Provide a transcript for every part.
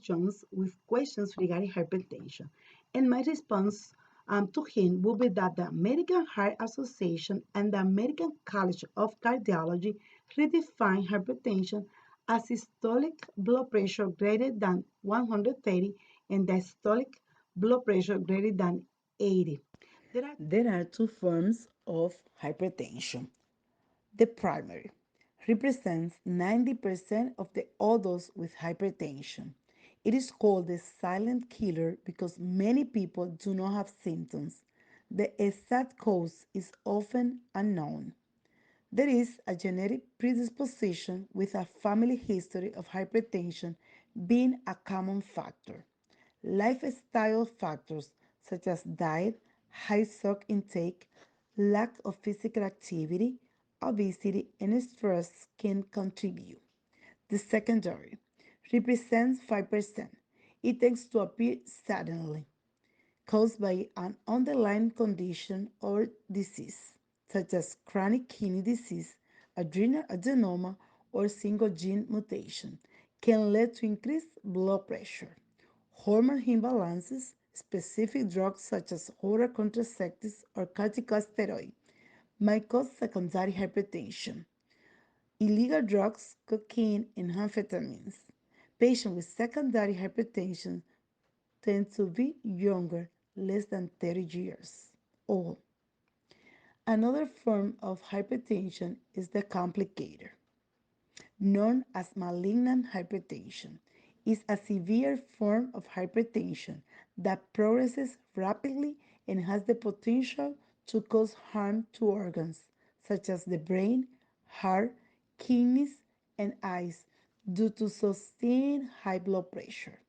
Jones with questions regarding hypertension. And my response to him will be that the American Heart Association and the American College of Cardiology redefine hypertension as systolic blood pressure greater than 130 and diastolic blood pressure greater than 80. There are two forms of hypertension. The primary represents 90% of the adults with hypertension. It is called the silent killer because many people do not have symptoms. The exact cause is often unknown. There is a genetic predisposition with a family history of hypertension being a common factor. Lifestyle factors such as diet, high salt intake, lack of physical activity, obesity, and stress can contribute. The secondary represents 5%. It tends to appear suddenly, caused by an underlying condition or disease, such as chronic kidney disease, adrenal adenoma, or single gene mutation, can lead to increased blood pressure. Hormone imbalances, specific drugs such as oral contraceptives or corticosteroids, might cause secondary hypertension. Illegal drugs, cocaine, and amphetamines. Patients with secondary hypertension tend to be younger, less than 30 years old. Another form of hypertension is the complicator, known as malignant hypertension. Is a severe form of hypertension that progresses rapidly and has the potential to cause harm to organs such as the brain, heart, kidneys, and eyes due to sustained high blood pressure.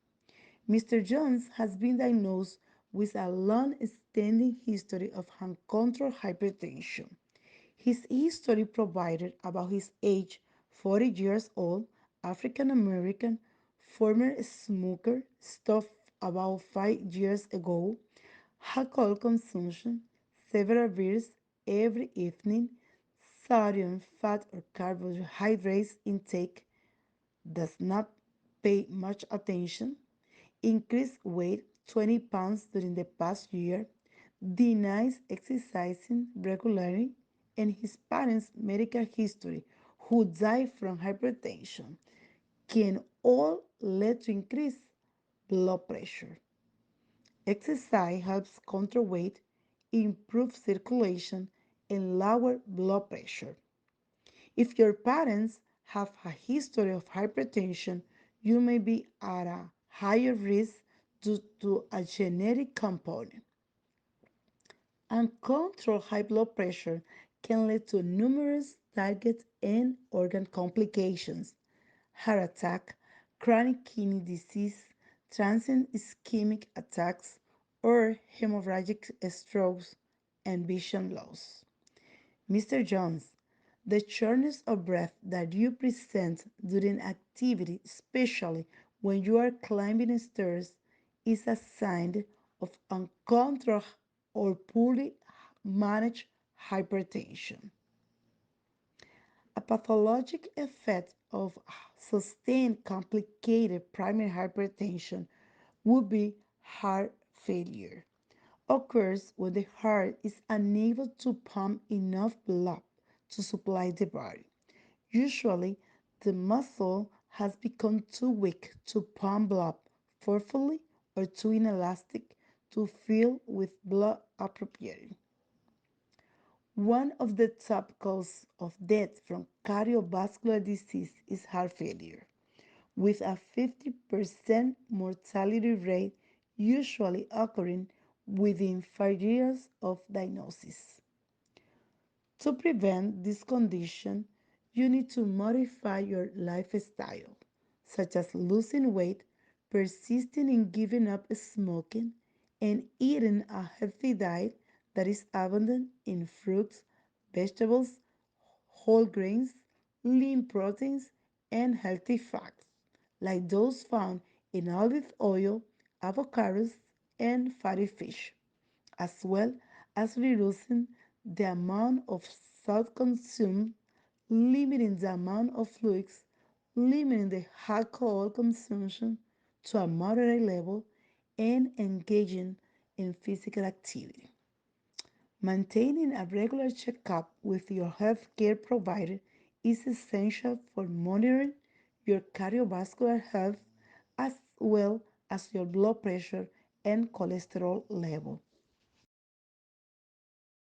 Mr. Jones has been diagnosed with a long-standing history of uncontrolled hypertension. His history provided about his age, 40 years old, African American, former smoker, stopped about 5 years ago, alcohol consumption, several beers every evening, sodium, fat, or carbohydrates intake, does not pay much attention, increased weight 20 pounds during the past year, denies exercising regularly, and his parents' medical history, who died from hypertension, can all lead to increased blood pressure. Exercise helps control weight, improve circulation, and lower blood pressure. If your parents have a history of hypertension, you may be at a higher risk due to a genetic component. Uncontrolled high blood pressure can lead to numerous target and organ complications: heart attack, chronic kidney disease, transient ischemic attacks, or hemorrhagic strokes and vision loss. Mr. Jones, the shortness of breath that you present during activity, especially when you are climbing stairs, is a sign of uncontrolled or poorly managed hypertension. A pathologic effect of sustained complicated primary hypertension would be heart failure. Occurs when the heart is unable to pump enough blood to supply the body. Usually, the muscle has become too weak to pump blood forcefully or too inelastic to fill with blood appropriately. One of the top causes of death from cardiovascular disease is heart failure, with a 50% mortality rate usually occurring within 5 years of diagnosis. To prevent this condition, you need to modify your lifestyle, such as losing weight, persisting in giving up smoking, and eating a healthy diet that is abundant in fruits, vegetables, whole grains, lean proteins, and healthy fats, like those found in olive oil, avocados, and fatty fish, as well as reducing the amount of salt consumed, limiting the amount of fluids, limiting the alcohol consumption to a moderate level and engaging in physical activity. Maintaining a regular checkup with your healthcare provider is essential for monitoring your cardiovascular health as well as your blood pressure and cholesterol level.